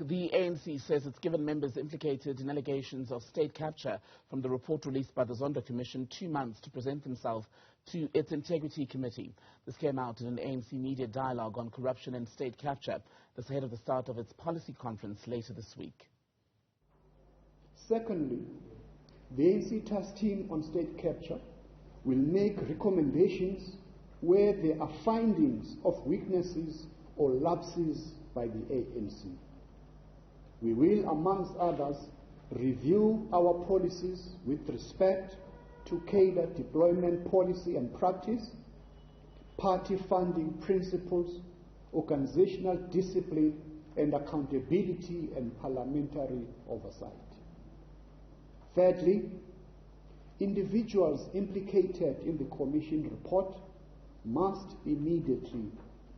The ANC says it's given members implicated in allegations of state capture from the report released by the Zondo Commission 2 months to present themselves to its Integrity Committee. This came out in an ANC media dialogue on corruption and state capture. This ahead of the start of its policy conference later this week. Secondly, the ANC task team on state capture will make recommendations where there are findings of weaknesses or lapses by the ANC. We will, amongst others, review our policies with respect to cadre deployment policy and practice, party funding principles, organizational discipline and accountability and parliamentary oversight. Thirdly, individuals implicated in the Commission report must immediately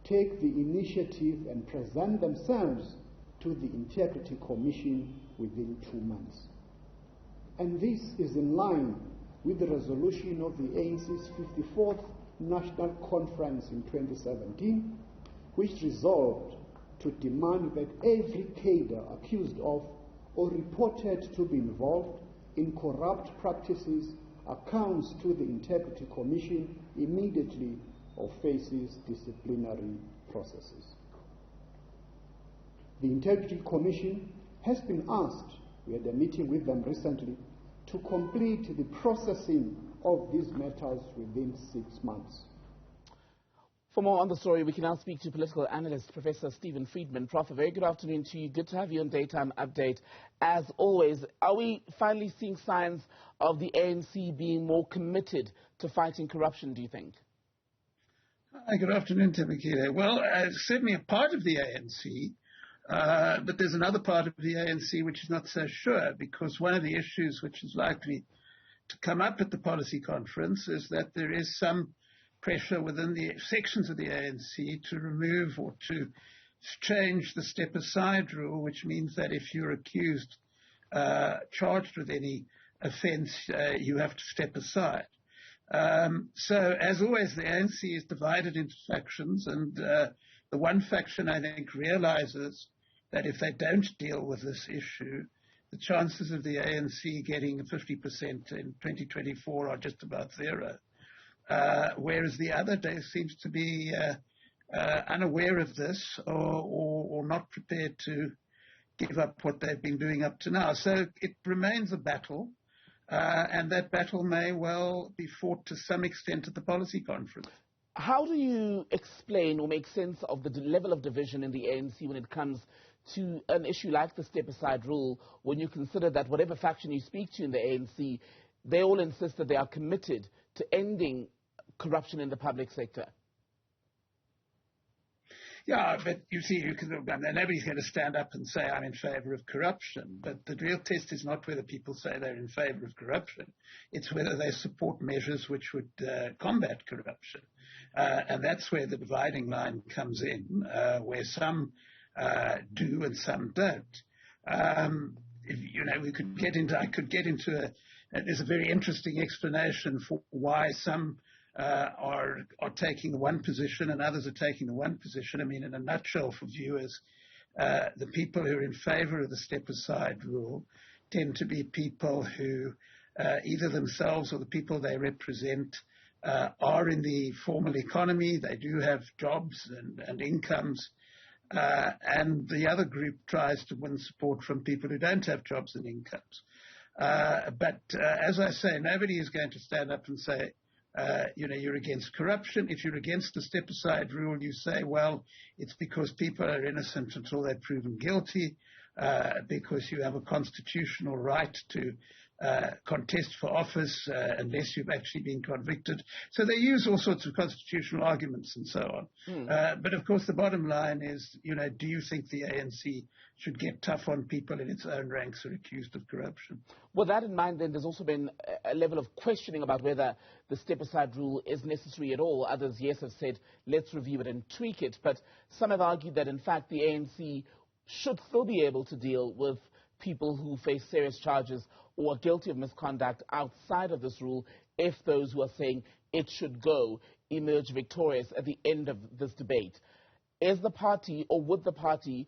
take the initiative and present themselves to the Integrity Commission within 2 months. And this is in line with the resolution of the ANC's 54th National Conference in 2017, which resolved to demand that every cadre accused of or reported to be involved in corrupt practices accounts to the Integrity Commission immediately or faces disciplinary processes. The Integrity Commission has been asked, we had a meeting with them recently, to complete the processing of these matters within 6 months. For more on the story, we can now speak to political analyst Professor Steven Friedman. Prof, a very good afternoon to you. Good to have you on Daytime Update. As always, are we finally seeing signs of the ANC being more committed to fighting corruption, do you think? Hi, good afternoon, Timothy. Well, certainly a part of the ANC, but there's another part of the ANC which is not so sure, because one of the issues which is likely to come up at the policy conference is that there is some pressure within the sections of the ANC to remove or to change the step-aside rule, which means that if you're accused, charged with any offence, you have to step aside. So, as always, the ANC is divided into factions, and the one faction, I think, realizes that if they don't deal with this issue, the chances of the ANC getting 50% in 2024 are just about zero. Whereas the other seems to be unaware of this or not prepared to give up what they've been doing up to now. So it remains a battle. And that battle may well be fought to some extent at the policy conference. How do you explain or make sense of the level of division in the ANC when it comes to an issue like the step-aside rule, when you consider that whatever faction you speak to in the ANC, they all insist that they are committed to ending corruption in the public sector? Yeah, but you see, nobody's going to stand up and say, I'm in favor of corruption. But the real test is not whether people say they're in favor of corruption. It's whether they support measures which would combat corruption. And that's where the dividing line comes in, where some do and some don't. We could get into, there's a very interesting explanation for why some are taking the one position and others are taking the one position. I mean, in a nutshell, for viewers, the people who are in favor of the step-aside rule tend to be people who either themselves or the people they represent are in the formal economy. They do have jobs and incomes. And the other group tries to win support from people who don't have jobs and incomes. But as I say, nobody is going to stand up and say, you're against corruption. If you're against the step-aside rule, you say, well, it's because people are innocent until they're proven guilty, because you have a constitutional right to contest for office unless you've actually been convicted. So they use all sorts of constitutional arguments and so on. But, of course, the bottom line is, do you think the ANC should get tough on people in its own ranks who are accused of corruption? With that in mind, then, there's also been a level of questioning about whether the step-aside rule is necessary at all. Others, yes, have said, let's review it and tweak it. But some have argued that, in fact, the ANC should still be able to deal with people who face serious charges or are guilty of misconduct outside of this rule if those who are saying it should go emerge victorious at the end of this debate. Is the party, or would the party,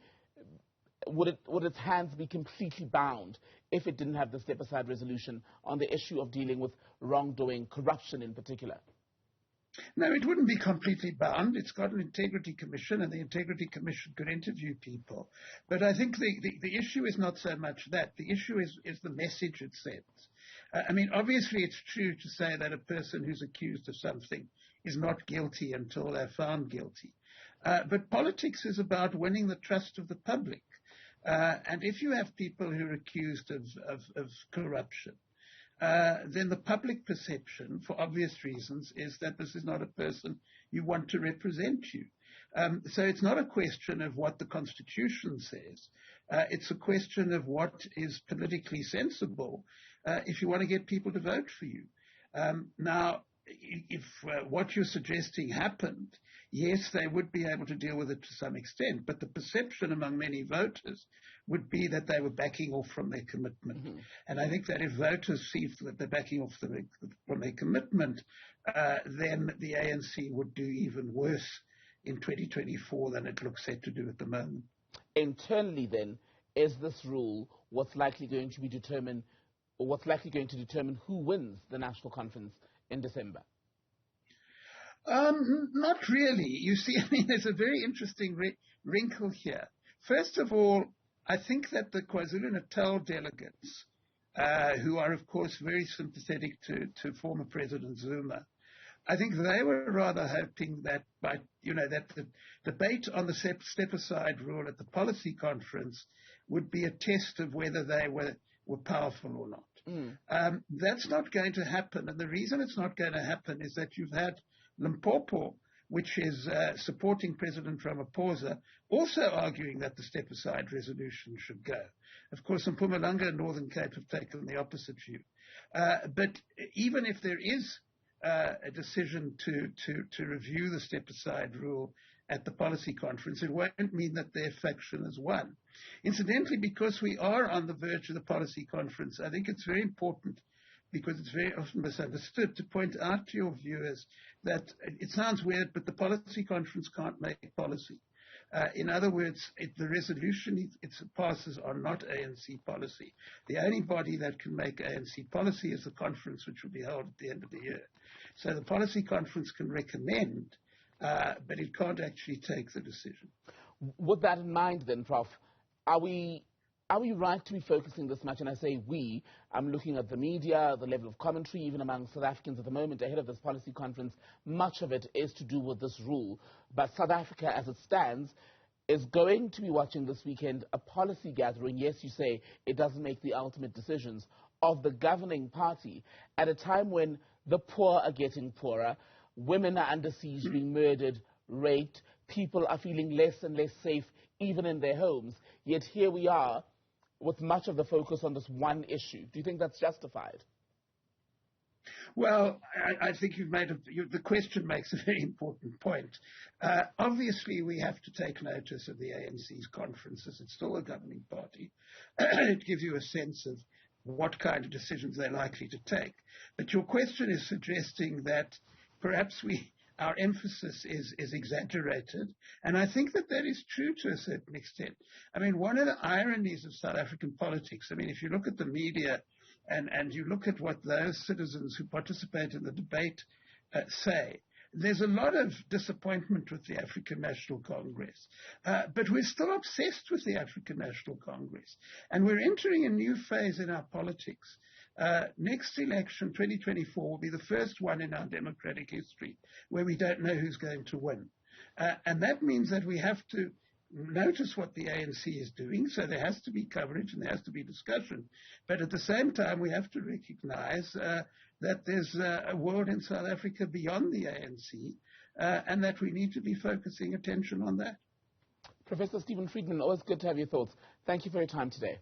would its hands be completely bound if it didn't have the step-aside resolution on the issue of dealing with wrongdoing, corruption in particular? No, it wouldn't be completely bound. It's got an integrity commission, and the integrity commission could interview people. But I think the issue is not so much that. The issue is the message it sends. I mean, obviously it's true to say that a person who's accused of something is not guilty until they're found guilty. But politics is about winning the trust of the public. And if you have people who are accused of corruption, then the public perception, for obvious reasons, is that this is not a person you want to represent you. So it's not a question of what the Constitution says. It's a question of what is politically sensible if you want to get people to vote for you. Now, if what you're suggesting happened, yes, they would be able to deal with it to some extent, but the perception among many voters would be that they were backing off from their commitment. Mm-hmm. And I think that if voters see that they're backing off from their commitment, then the ANC would do even worse in 2024 than it looks set to do at the moment. Internally, then, is this rule what's likely going to be determined, or what's likely going to determine who wins the national conference in December? Not really. You see, I mean, there's a very interesting wrinkle here. First of all, I think that the KwaZulu-Natal delegates, who are, of course, very sympathetic to former President Zuma, I think they were rather hoping that that the debate on the step-aside rule at the policy conference would be a test of whether they were powerful or not. Mm. That's not going to happen. And the reason it's not going to happen is that you've had Limpopo, which is supporting President Ramaphosa, also arguing that the step-aside resolution should go. Of course, Mpumalanga and Northern Cape have taken the opposite view. But even if there is a decision to review the step-aside rule at the policy conference, it won't mean that their faction has won. Incidentally, because we are on the verge of the policy conference, I think it's very important, because it's very often misunderstood, to point out to your viewers that it sounds weird, but the policy conference can't make policy. In other words, the resolution it passes are not ANC policy. The only body that can make ANC policy is the conference, which will be held at the end of the year. So the policy conference can recommend, but it can't actually take the decision. With that in mind then, Prof, are we right to be focusing this much? And I say we, I'm looking at the media, the level of commentary, even among South Africans at the moment ahead of this policy conference. Much of it is to do with this rule. But South Africa, as it stands, is going to be watching this weekend a policy gathering. Yes, you say it doesn't make the ultimate decisions of the governing party at a time when the poor are getting poorer, women are under siege, being murdered, raped, people are feeling less and less safe even in their homes. Yet here we are with much of the focus on this one issue. Do you think that's justified? Well, I think the question makes a very important point. Obviously, we have to take notice of the ANC's conferences. It's still a governing party. It gives you a sense of what kind of decisions they're likely to take. But your question is suggesting that perhaps our emphasis is exaggerated, and I think that is true to a certain extent. I mean, one of the ironies of South African politics, I mean, if you look at the media and you look at what those citizens who participate in the debate say, there's a lot of disappointment with the African National Congress. But we're still obsessed with the African National Congress, and we're entering a new phase in our politics. Next election, 2024, will be the first one in our democratic history where we don't know who's going to win. And that means that we have to notice what the ANC is doing, so there has to be coverage and there has to be discussion. But at the same time, we have to recognize that there's a world in South Africa beyond the ANC, and that we need to be focusing attention on that. Professor Steven Friedman, always good to have your thoughts. Thank you for your time today.